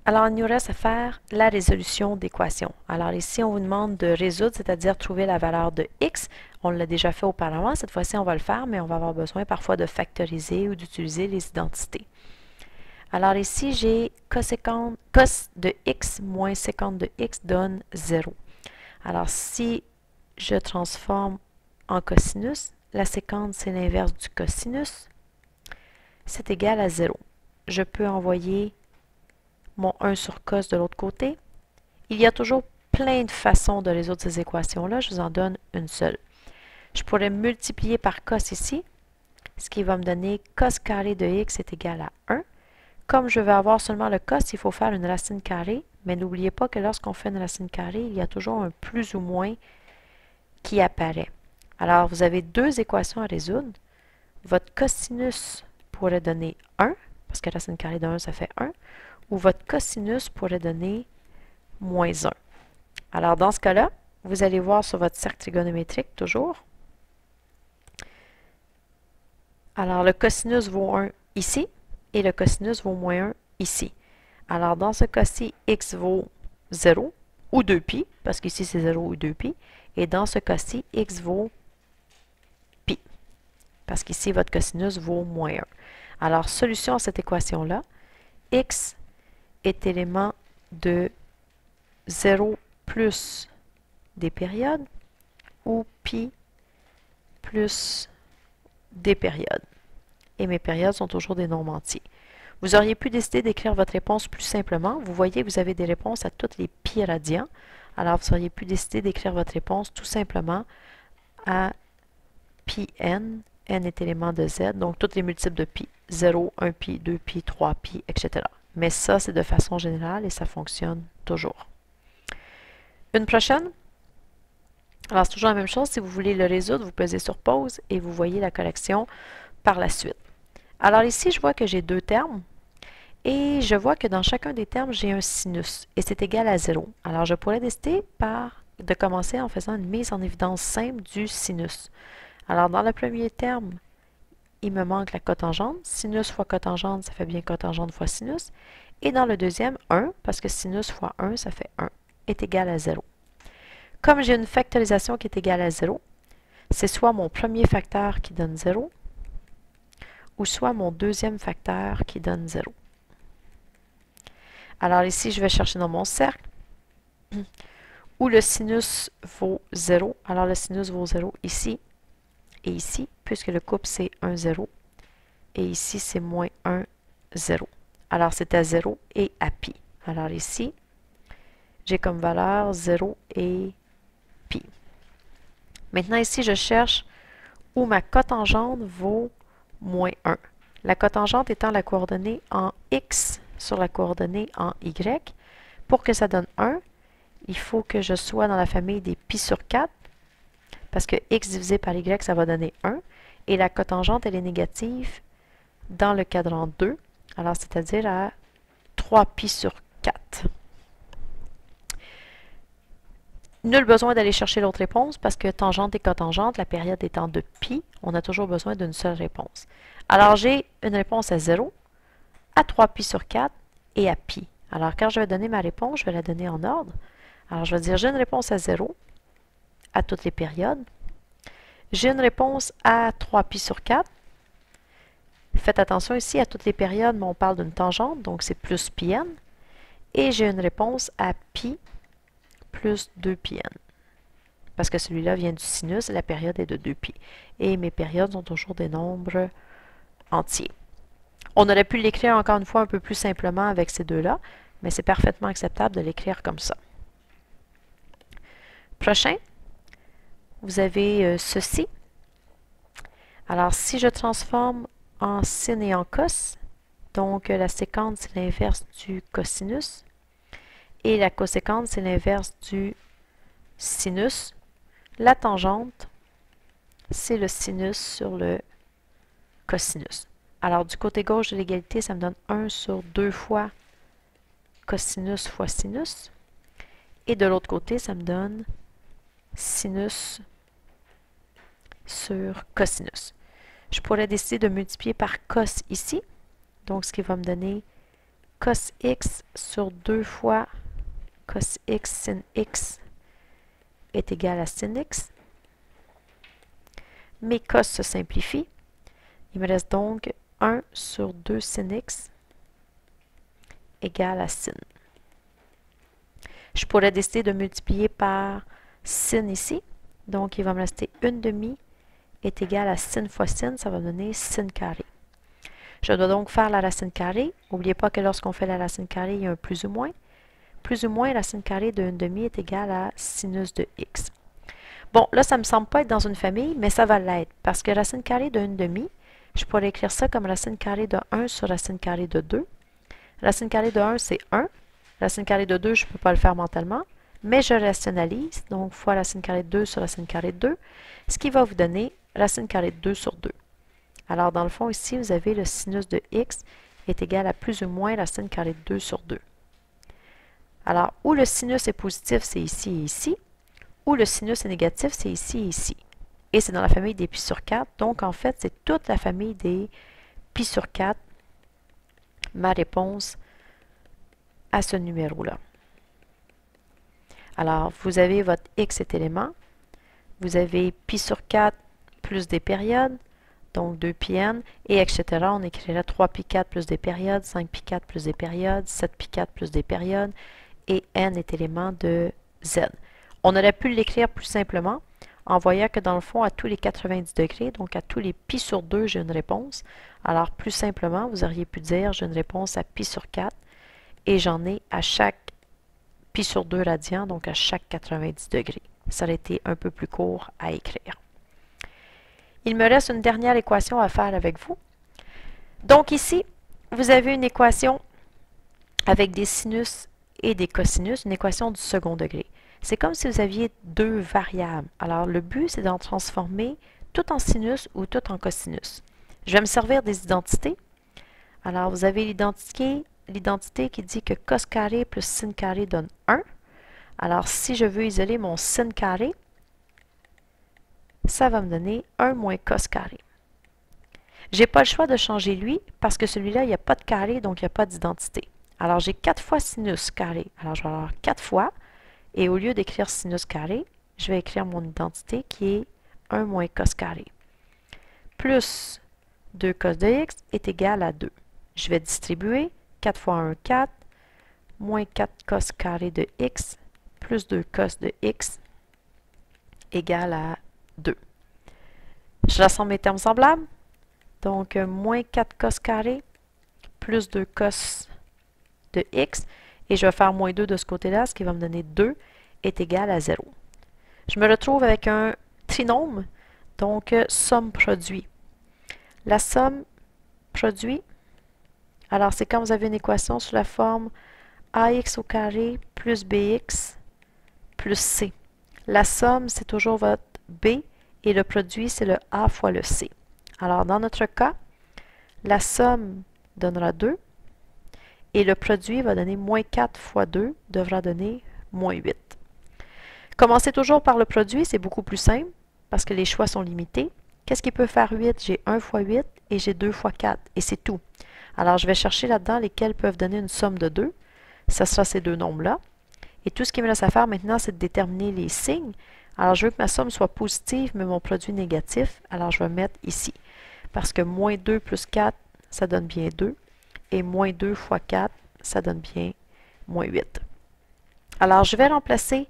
Alors, il nous reste à faire la résolution d'équation. Alors ici, on vous demande de résoudre, c'est-à-dire trouver la valeur de x. On l'a déjà fait auparavant. Cette fois-ci, on va le faire, mais on va avoir besoin parfois de factoriser ou d'utiliser les identités. Alors ici, j'ai cos de x moins sécante de x donne 0. Alors si je transforme en cosinus, la sécante, c'est l'inverse du cosinus, c'est égal à 0. Je peux envoyer mon 1 sur cos de l'autre côté. Il y a toujours plein de façons de résoudre ces équations-là. Je vous en donne une seule. Je pourrais multiplier par cos ici, ce qui va me donner cos carré de x est égal à 1. Comme je vais avoir seulement le cos, il faut faire une racine carrée, mais n'oubliez pas que lorsqu'on fait une racine carrée, il y a toujours un plus ou moins qui apparaît. Alors, vous avez deux équations à résoudre. Votre cosinus pourrait donner 1, parce que la racine carrée de 1, ça fait 1, ou votre cosinus pourrait donner moins 1. Alors, dans ce cas-là, vous allez voir sur votre cercle trigonométrique, toujours. Alors, le cosinus vaut 1 ici, et le cosinus vaut moins 1 ici. Alors, dans ce cas-ci, x vaut 0, ou 2π, parce qu'ici c'est 0 ou 2π, et dans ce cas-ci, x vaut π, parce qu'ici votre cosinus vaut moins 1. Alors, solution à cette équation-là, x est élément de 0 plus des périodes, ou π plus des périodes. Et mes périodes sont toujours des nombres entiers. Vous auriez pu décider d'écrire votre réponse plus simplement. Vous voyez, vous avez des réponses à toutes les pi radians. Alors, vous auriez pu décider d'écrire votre réponse tout simplement à pi n. N est élément de z, donc tous les multiples de pi. 0, 1 pi, 2 pi, 3 pi, etc. Mais ça, c'est de façon générale et ça fonctionne toujours. Une prochaine. Alors, c'est toujours la même chose. Si vous voulez le résoudre, vous pesez sur pause et vous voyez la correction par la suite. Alors ici, je vois que j'ai deux termes. Et je vois que dans chacun des termes, j'ai un sinus, et c'est égal à 0. Alors, je pourrais décider de commencer en faisant une mise en évidence simple du sinus. Alors, dans le premier terme, il me manque la cotangente. Sinus fois cotangente, ça fait bien cotangente fois sinus. Et dans le deuxième, 1, parce que sinus fois 1, ça fait 1, est égal à 0. Comme j'ai une factorisation qui est égale à 0, c'est soit mon premier facteur qui donne 0, ou soit mon deuxième facteur qui donne 0. Alors ici, je vais chercher dans mon cercle où le sinus vaut 0. Alors le sinus vaut 0 ici et ici, puisque le couple c'est 1, 0. Et ici, c'est moins 1, 0. Alors c'est à 0 et à pi. Alors ici, j'ai comme valeur 0 et pi. Maintenant ici, je cherche où ma cotangente vaut moins 1. La cotangente étant la coordonnée en x sur la coordonnée en y. Pour que ça donne 1, il faut que je sois dans la famille des pi sur 4, parce que x divisé par y, ça va donner 1. Et la cotangente, elle est négative dans le quadrant 2, alors c'est-à-dire à 3 pi sur 4. Nul besoin d'aller chercher l'autre réponse, parce que tangente et cotangente, la période étant de pi, on a toujours besoin d'une seule réponse. Alors j'ai une réponse à 0, à 3 pi sur 4 et à pi. Alors quand je vais donner ma réponse, je vais la donner en ordre. Alors je vais dire j'ai une réponse à 0, à toutes les périodes. J'ai une réponse à 3 pi sur 4. Faites attention ici, à toutes les périodes, mais on parle d'une tangente, donc c'est plus pi n. Et j'ai une réponse à pi plus 2 pi n. Parce que celui-là vient du sinus et la période est de 2 pi. Et mes périodes sont toujours des nombres entiers. On aurait pu l'écrire encore une fois un peu plus simplement avec ces deux-là, mais c'est parfaitement acceptable de l'écrire comme ça. Prochain, vous avez ceci. Alors, si je transforme en sin et en cos, donc la séquente, c'est l'inverse du cosinus, et la coséquente, c'est l'inverse du sinus. La tangente, c'est le sinus sur le cosinus. Alors, du côté gauche de l'égalité, ça me donne 1 sur 2 fois cosinus fois sinus. Et de l'autre côté, ça me donne sinus sur cosinus. Je pourrais décider de multiplier par cos ici, donc ce qui va me donner cos x sur 2 fois cos x sin x est égal à sin x. Mes cos se simplifient. Il me reste donc 1 sur 2 sin x égale à sin. Je pourrais décider de multiplier par sin ici. Donc, il va me rester 1/2 est égal à sin fois sin. Ça va me donner sin carré. Je dois donc faire la racine carrée. N'oubliez pas que lorsqu'on fait la racine carrée, il y a un plus ou moins. Plus ou moins, racine carrée de 1/2 est égal à sinus de x. Bon, là, ça ne me semble pas être dans une famille, mais ça va l'être. Parce que racine carrée de 1/2, je pourrais écrire ça comme racine carrée de 1 sur racine carrée de 2. Racine carrée de 1, c'est 1. Racine carrée de 2, je ne peux pas le faire mentalement. Mais je rationalise, donc fois racine carrée de 2 sur racine carrée de 2, ce qui va vous donner racine carrée de 2 sur 2. Alors, dans le fond, ici, vous avez le sinus de x est égal à plus ou moins racine carrée de 2 sur 2. Alors, où le sinus est positif, c'est ici et ici. Où le sinus est négatif, c'est ici et ici. Et c'est dans la famille des pi sur 4. Donc, en fait, c'est toute la famille des pi sur 4, ma réponse à ce numéro-là. Alors, vous avez votre x cet élément. Vous avez pi sur 4 plus des périodes, donc 2 pi n, et etc. On écrirait 3 pi 4 plus des périodes, 5 pi 4 plus des périodes, 7 pi 4 plus des périodes, et n est élément de z. On aurait pu l'écrire plus simplement en voyant que dans le fond, à tous les 90 degrés, donc à tous les pi sur 2, j'ai une réponse. Alors, plus simplement, vous auriez pu dire j'ai une réponse à pi sur 4 et j'en ai à chaque pi sur 2 radians, donc à chaque 90 degrés. Ça aurait été un peu plus court à écrire. Il me reste une dernière équation à faire avec vous. Donc ici, vous avez une équation avec des sinus et des cosinus, une équation du second degré. C'est comme si vous aviez deux variables. Alors, le but, c'est d'en transformer tout en sinus ou tout en cosinus. Je vais me servir des identités. Alors, vous avez l'identité qui dit que cos carré plus sin carré donne 1. Alors, si je veux isoler mon sin carré, ça va me donner 1 moins cos carré. Je n'ai pas le choix de changer lui parce que celui-là, il n'y a pas de carré, donc il n'y a pas d'identité. Alors, j'ai 4 fois sinus carré. Alors, je vais avoir 4 fois. Et au lieu d'écrire sinus carré, je vais écrire mon identité qui est 1 moins cos carré. Plus 2 cos de x est égal à 2. Je vais distribuer 4 fois 1, 4, moins 4 cos carré de x, plus 2 cos de x égale à 2. Je rassemble mes termes semblables. Donc, moins 4 cos carré, plus 2 cos de x, et je vais faire moins 2 de ce côté-là, ce qui va me donner 2 est égal à 0. Je me retrouve avec un trinôme, donc somme produit. La somme produit, alors c'est quand vous avez une équation sous la forme ax au carré plus bx plus c. La somme, c'est toujours votre b, et le produit, c'est le a fois le c. Alors, dans notre cas, la somme donnera 2, et le produit va donner moins 4 fois 2, devra donner moins 8. Commencez toujours par le produit, c'est beaucoup plus simple, parce que les choix sont limités. Qu'est-ce qui peut faire 8? J'ai 1 fois 8, et j'ai 2 fois 4, et c'est tout. Alors, je vais chercher là-dedans lesquels peuvent donner une somme de 2. Ça sera ces deux nombres-là. Et tout ce qui me reste à faire maintenant, c'est de déterminer les signes. Alors, je veux que ma somme soit positive, mais mon produit négatif. Alors, je vais mettre ici. Parce que moins 2 plus 4, ça donne bien 2. Et moins 2 fois 4, ça donne bien moins 8. Alors, je vais remplacer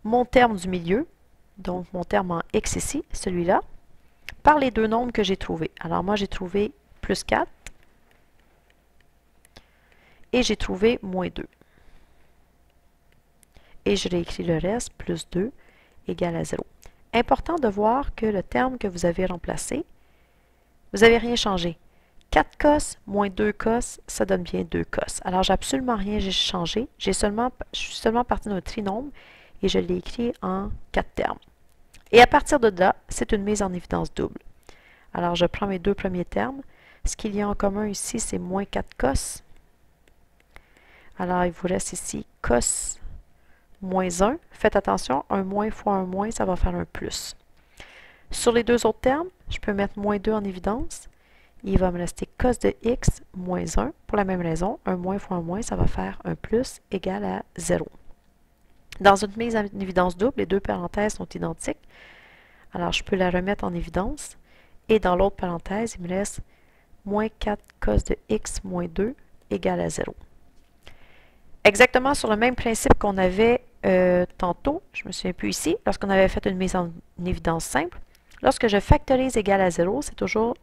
mon terme du milieu, donc mon terme en x ici, celui-là, par les deux nombres que j'ai trouvés. Alors, moi, j'ai trouvé plus 4 et j'ai trouvé moins 2. Et je réécris le reste, plus 2 égale à 0. Important de voir que le terme que vous avez remplacé, vous n'avez rien changé. 4 cos moins 2 cos, ça donne bien 2 cos. Alors, j'ai absolument rien changé. Je suis seulement parti d'un trinôme et je l'ai écrit en 4 termes. Et à partir de là, c'est une mise en évidence double. Alors, je prends mes deux premiers termes. Ce qu'il y a en commun ici, c'est moins 4 cos. Alors, il vous reste ici cos moins 1. Faites attention, un moins fois un moins, ça va faire un plus. Sur les deux autres termes, je peux mettre moins 2 en évidence. Il va me rester cos de x moins 1. Pour la même raison, un moins fois un moins, ça va faire un plus égal à 0. Dans une mise en évidence double, les deux parenthèses sont identiques. Alors, je peux la remettre en évidence. Et dans l'autre parenthèse, il me reste moins 4 cos de x moins 2 égale à 0. Exactement sur le même principe qu'on avait tantôt, je me souviens plus ici, lorsqu'on avait fait une mise en évidence simple. Lorsque je factorise égal à 0, c'est toujours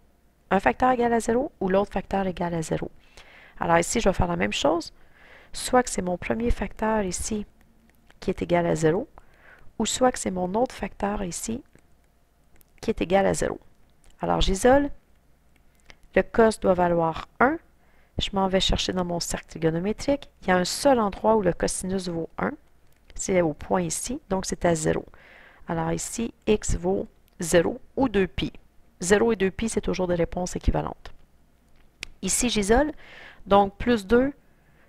un facteur égal à 0 ou l'autre facteur égal à 0. Alors ici, je vais faire la même chose. Soit que c'est mon premier facteur ici qui est égal à 0, ou soit que c'est mon autre facteur ici qui est égal à 0. Alors j'isole. Le cos doit valoir 1. Je m'en vais chercher dans mon cercle trigonométrique. Il y a un seul endroit où le cosinus vaut 1. C'est au point ici, donc c'est à 0. Alors ici, x vaut 0 ou 2π. 0 et 2π, c'est toujours des réponses équivalentes. Ici, j'isole. Donc, plus 2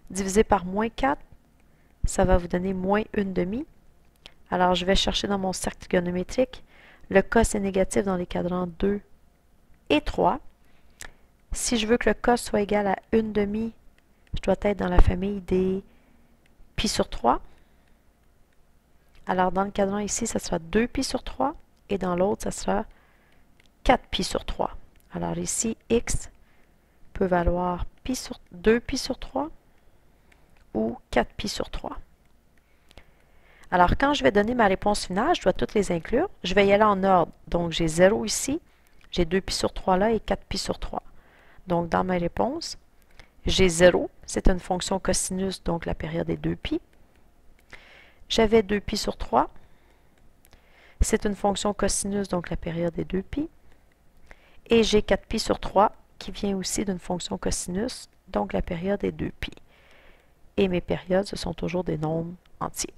divisé par moins 4, ça va vous donner moins 1/2. Alors, je vais chercher dans mon cercle trigonométrique. Le cos est négatif dans les cadrans 2 et 3. Si je veux que le cos soit égal à 1/2, je dois être dans la famille des π sur 3. Alors, dans le cadran ici, ça sera 2π sur 3. Et dans l'autre, ça sera 4π sur 3. Alors ici, x peut valoir 2π sur 3 ou 4π sur 3. Alors, quand je vais donner ma réponse finale, je dois toutes les inclure. Je vais y aller en ordre. Donc, j'ai 0 ici, j'ai 2π sur 3 là et 4π sur 3. Donc, dans ma réponse, j'ai 0. C'est une fonction cosinus, donc la période est 2π. J'avais 2π sur 3. C'est une fonction cosinus, donc la période est 2π. Et j'ai 4π sur 3 qui vient aussi d'une fonction cosinus, donc la période est 2π. Et mes périodes, ce sont toujours des nombres entiers.